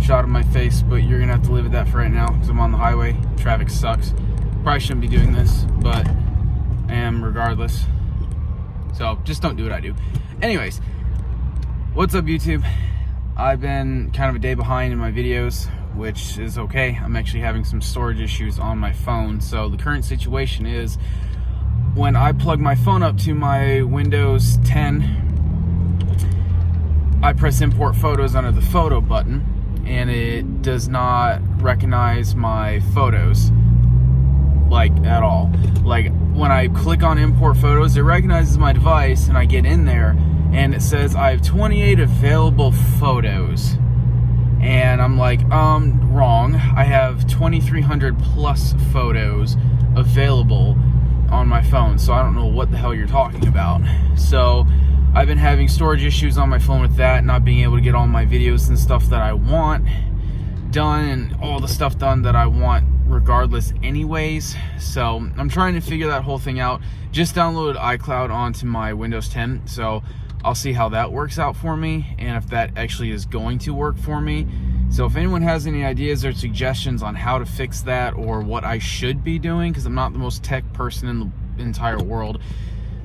shot of my face, but you're gonna have to live with that for right now because I'm on the highway. Traffic sucks. Probably shouldn't be doing this, but I am regardless. So just don't do what I do. Anyways, what's up, YouTube? I've been kind of a day behind in my videos, which is okay. I'm actually having some storage issues on my phone. So the current situation is, when I plug my phone up to my Windows 10, I press import photos under the photo button, and it does not recognize my photos, like, at all. Like, when I click on import photos, it recognizes my device, and I get in there, and it says I have 28 available photos. And I'm like, wrong. I have 2,300 plus photos available on my phone, so I don't know what the hell you're talking about. So I've been having storage issues on my phone with that, not being able to get all my videos and stuff that I want done, and all the stuff done that I want regardless anyways. So I'm trying to figure that whole thing out. Just downloaded iCloud onto my Windows 10, so I'll see how that works out for me, and if that actually is going to work for me. So if anyone has any ideas or suggestions on how to fix that, or what I should be doing, because I'm not the most tech person in the entire world.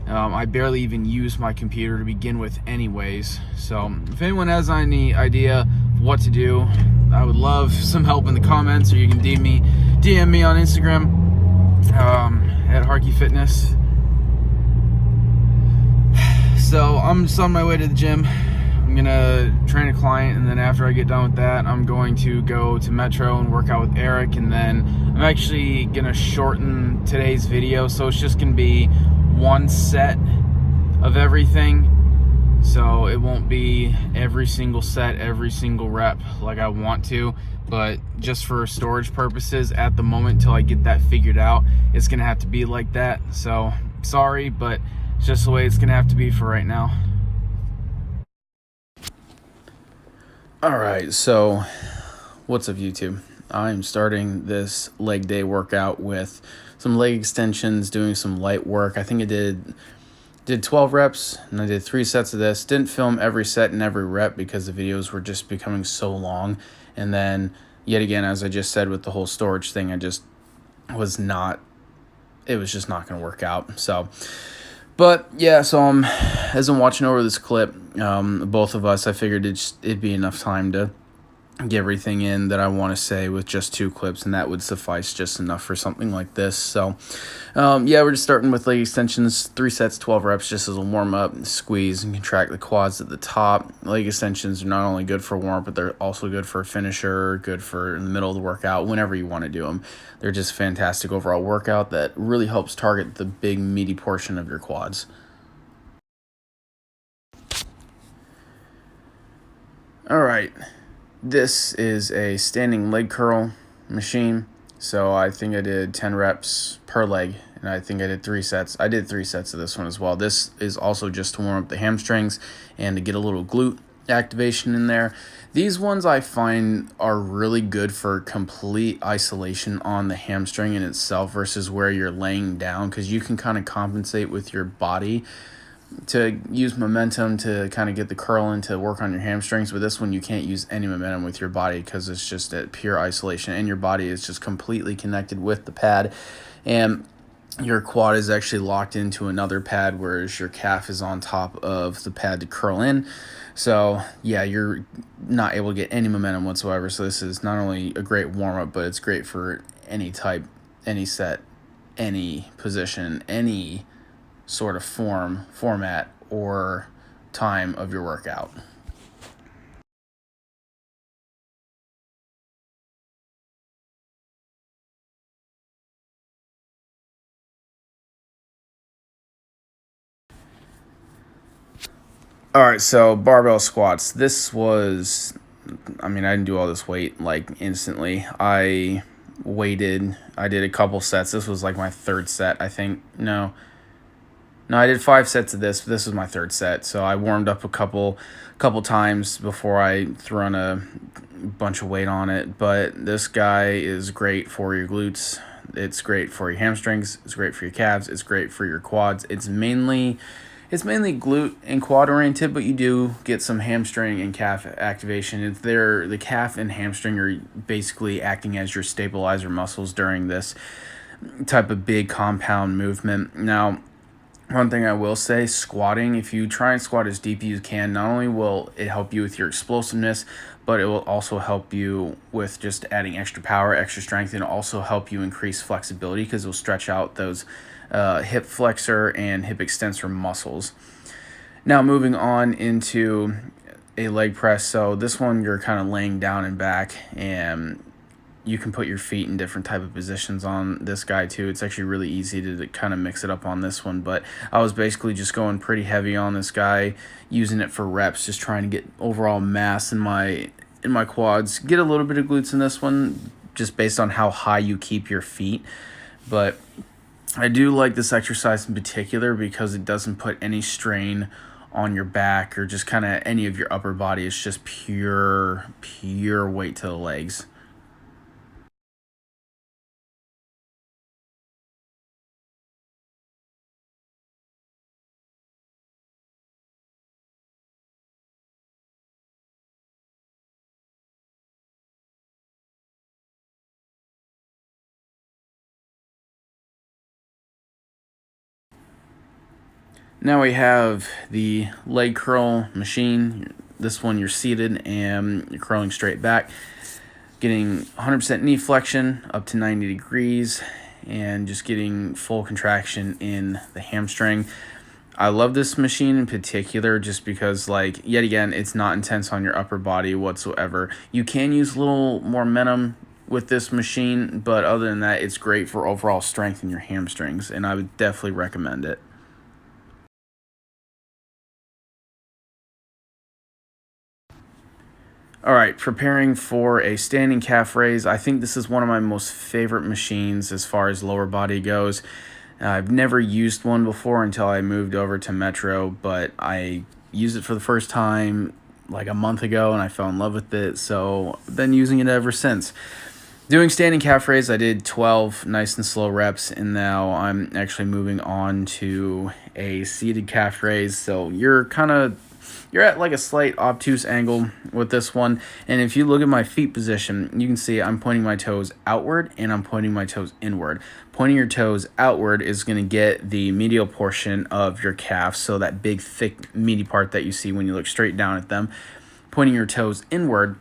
I barely even use my computer to begin with anyways. So if anyone has any idea of what to do, I would love some help in the comments, or you can DM me on Instagram at Harky Fitness. So I'm just on my way to the gym. I'm gonna train a client, and then after I get done with that, I'm going to go to Metro and work out with Eric, and then I'm actually gonna shorten today's video, so it's just gonna be one set of everything. So it won't be every single set, every single rep like I want to, but just for storage purposes at the moment till I get that figured out, it's gonna have to be like that. So sorry, but it's just the way it's gonna have to be for right now. Alright, so what's up, YouTube? I'm starting this leg day workout with some leg extensions, doing some light work. I think I did 12 reps, and I did 3 sets of this. Didn't film every set and every rep because the videos were just becoming so long. And then, yet again, as I just said with the whole storage thing, it was just not going to work out. So, but yeah, so as I'm watching over this clip, both of us, I figured it'd be enough time to get everything in that I want to say with just 2 clips, and that would suffice just enough for something like this. So yeah, we're just starting with leg extensions, 3 sets, 12 reps, just as a warm-up. Squeeze and contract the quads at the top. Leg extensions are not only good for warm-up, but they're also good for a finisher, good for in the middle of the workout, whenever you want to do them. They're just fantastic overall workout that really helps target the big meaty portion of your quads. All right. This is a standing leg curl machine, so I think I did 10 reps per leg, and I think I did 3 sets. I did 3 sets of this one as well. This is also just to warm up the hamstrings and to get a little glute activation in there. These ones I find are really good for complete isolation on the hamstring in itself versus where you're laying down, because you can kind of compensate with your body to use momentum to kind of get the curl in to work on your hamstrings. But this one, you can't use any momentum with your body because it's just at pure isolation, and your body is just completely connected with the pad, and your quad is actually locked into another pad, whereas your calf is on top of the pad to curl in. So yeah, you're not able to get any momentum whatsoever. So this is not only a great warm-up, but it's great for any type, any set, any position, any sort of format, or time of your workout. All right, so barbell squats. This was, I didn't do all this weight like instantly. I did a couple sets. This was like my 3rd set, I think. No, I did 5 sets of this. This was my 3rd set. So I warmed up a couple times before I threw on a bunch of weight on it. But this guy is great for your glutes. It's great for your hamstrings. It's great for your calves. It's great for your quads. It's mainly It's mainly glute and quad oriented, but you do get some hamstring and calf activation. The calf and hamstring are basically acting as your stabilizer muscles during this type of big compound movement. Now, one thing I will say, squatting, if you try and squat as deep as you can, not only will it help you with your explosiveness, but it will also help you with just adding extra power, extra strength, and also help you increase flexibility because it will stretch out those hip flexor and hip extensor muscles. Now moving on into a leg press. So this one you're kind of laying down and back, and you can put your feet in different type of positions on this guy too. It's actually really easy to kind of mix it up on this one, but I was basically just going pretty heavy on this guy, using it for reps, just trying to get overall mass in my quads. Get a little bit of glutes in this one just based on how high you keep your feet. But I do like this exercise in particular because it doesn't put any strain on your back or just kind of any of your upper body. It's just pure weight to the legs. Now we have the leg curl machine. This one you're seated and you're curling straight back, getting 100% knee flexion up to 90 degrees and just getting full contraction in the hamstring. I love this machine in particular just because, like, yet again, it's not intense on your upper body whatsoever. You can use a little more momentum with this machine, but other than that, it's great for overall strength in your hamstrings, and I would definitely recommend it. All right, preparing for a standing calf raise. I think this is one of my most favorite machines as far as lower body goes. I've never used one before until I moved over to Metro, but I used it for the first time like a month ago and I fell in love with it, so I've been using it ever since. Doing standing calf raise, I did 12 nice and slow reps, and now I'm actually moving on to a seated calf raise. So you're at like a slight obtuse angle with this one, and if you look at my feet position, you can see I'm pointing my toes outward and I'm pointing my toes inward. Pointing your toes outward is going to get the medial portion of your calf, so that big thick meaty part that you see when you look straight down at them. Pointing your toes inward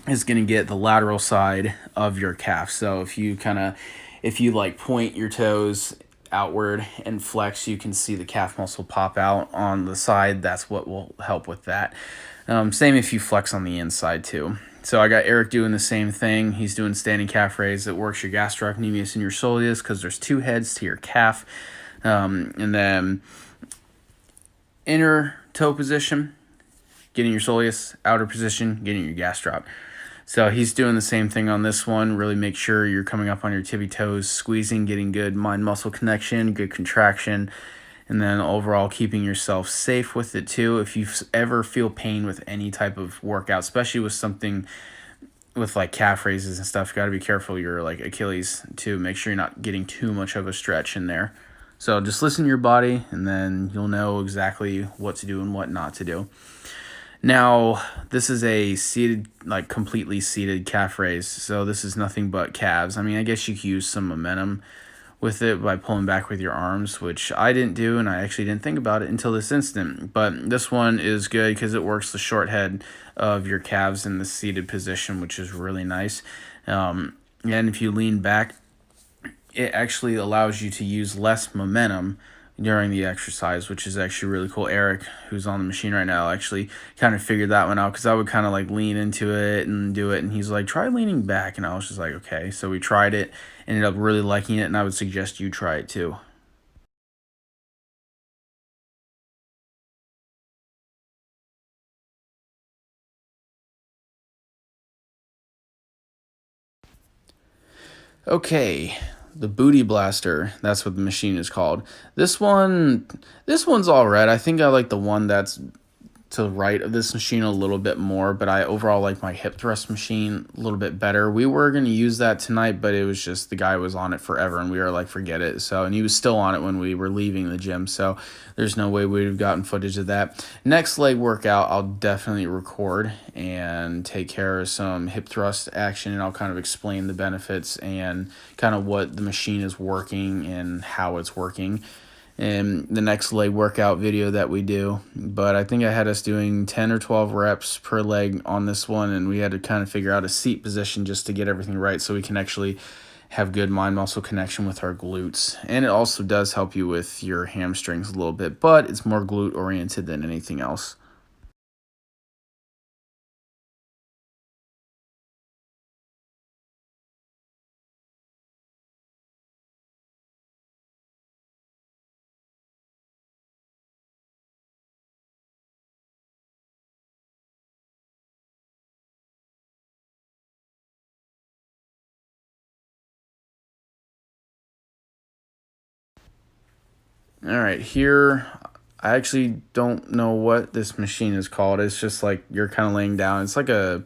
is going to get the lateral side of your calf. So if you like point your toes outward and flex, you can see the calf muscle pop out on the side. That's what will help with that. Same if you flex on the inside too. So I got Eric doing the same thing. He's doing standing calf raise. It works your gastrocnemius and your soleus because there's two heads to your calf. And then inner toe position, getting your soleus, outer position, getting your gastroc. So he's doing the same thing on this one. Really make sure you're coming up on your tippy toes, squeezing, getting good mind-muscle connection, good contraction, and then overall keeping yourself safe with it too. If you ever feel pain with any type of workout, especially with something with like calf raises and stuff, you got to be careful your like Achilles too. Make sure you're not getting too much of a stretch in there. So just listen to your body, and then you'll know exactly what to do and what not to do. Now, this is a seated, like completely seated calf raise, so this is nothing but calves. I mean, I guess you could use some momentum with it by pulling back with your arms, which I didn't do, and I actually didn't think about it until this instant. But this one is good because it works the short head of your calves in the seated position, which is really nice. And if you lean back, it actually allows you to use less momentum during the exercise, which is actually really cool. Eric, who's on the machine right now, actually kind of figured that one out because I would kind of like lean into it and do it, and he's like, try leaning back, and I was just like, okay. So we tried it, ended up really liking it, and I would suggest you try it too. Okay, the Booty Blaster, that's what the machine is called. This one's all right. I think I like the one that's to the right of this machine a little bit more, but I overall like my hip thrust machine a little bit better. We were going to use that tonight, but it was just the guy was on it forever, and we were like, forget it. So, and he was still on it when we were leaving the gym, so there's no way we'd have gotten footage of that. Next leg workout, I'll definitely record and take care of some hip thrust action, and I'll kind of explain the benefits and kind of what the machine is working and how it's working in the next leg workout video that we do. But I think I had us doing 10 or 12 reps per leg on this one, and we had to kind of figure out a seat position just to get everything right so we can actually have good mind-muscle connection with our glutes. And it also does help you with your hamstrings a little bit, but it's more glute oriented than anything else. All right, here, I actually don't know what this machine is called. It's just like you're kind of laying down. It's like a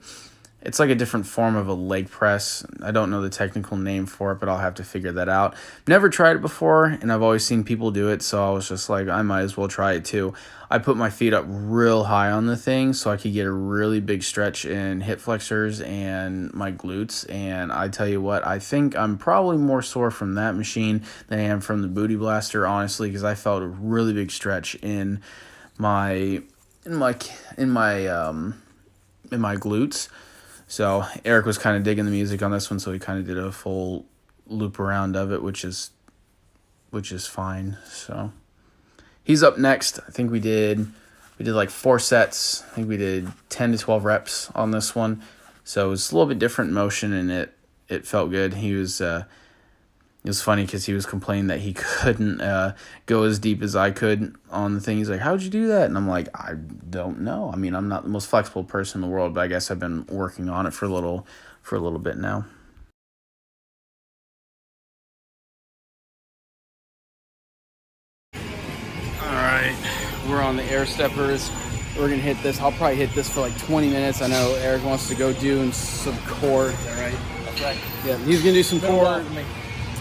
different form of a leg press. I don't know the technical name for it, but I'll have to figure that out. Never tried it before, and I've always seen people do it, so I was just like, I might as well try it too. I put my feet up real high on the thing so I could get a really big stretch in hip flexors and my glutes, and I tell you what, I think I'm probably more sore from that machine than I am from the Booty Blaster, honestly, because I felt a really big stretch in my glutes. So Eric was kind of digging the music on this one, so he kind of did a full loop around of it, which is fine. So he's up next. I think we did like 4 sets. I think we did 10 to 12 reps on this one. So it was a little bit different motion, and it felt good. It was funny because he was complaining that he couldn't go as deep as I could on the thing. He's like, how'd you do that? And I'm like, I don't know. I mean, I'm not the most flexible person in the world, but I guess I've been working on it for a little bit now. All right, we're on the air steppers. We're going to hit this. I'll probably hit this for like 20 minutes. I know Eric wants to go do some core. Is that right? That's right. Yeah, he's going to do some core.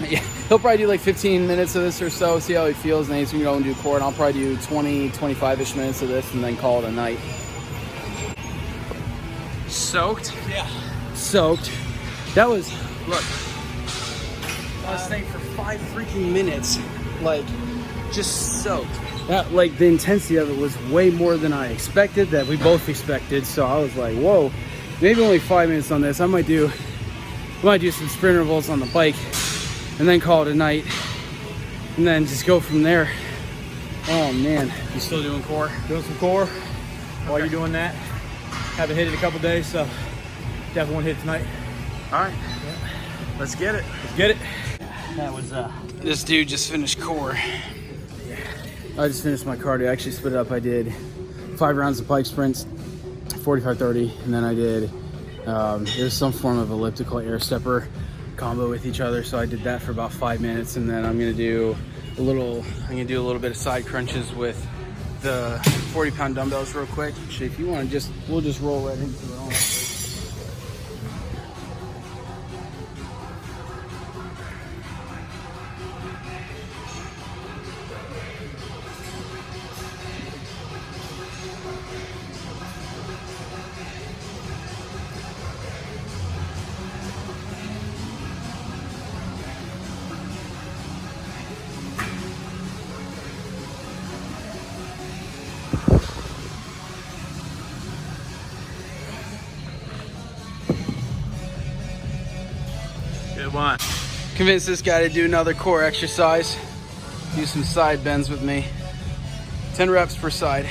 Yeah, he'll probably do like 15 minutes of this or so, see how he feels, and then he's going to go and do core, and I'll probably do 20, 25-ish minutes of this and then call it a night. Soaked? Yeah. Soaked. That was, look, I was staying for 5 freaking minutes, like, just soaked. That, like, the intensity of it was way more than I expected, that we both expected, so I was like, whoa, maybe only 5 minutes on this. I might do some sprint intervals on the bike, and then call it a night, and then just go from there. Oh man. You still doing core? Doing some core while you're doing that. Haven't hit it a couple days, so definitely want to hit it tonight. All right, let's get it. Let's get it. That was This dude just finished core. Yeah. I just finished my cardio. I actually split it up. I did 5 rounds of bike sprints, 45-30, and then I did there's some form of elliptical air stepper combo with each other, so I did that for about 5 minutes, and then I'm gonna do a little bit of side crunches with the 40-pound dumbbells real quick. Actually, if you want to we'll just roll right into it. Good one. Convince this guy to do another core exercise. Do some side bends with me. 10 reps per side.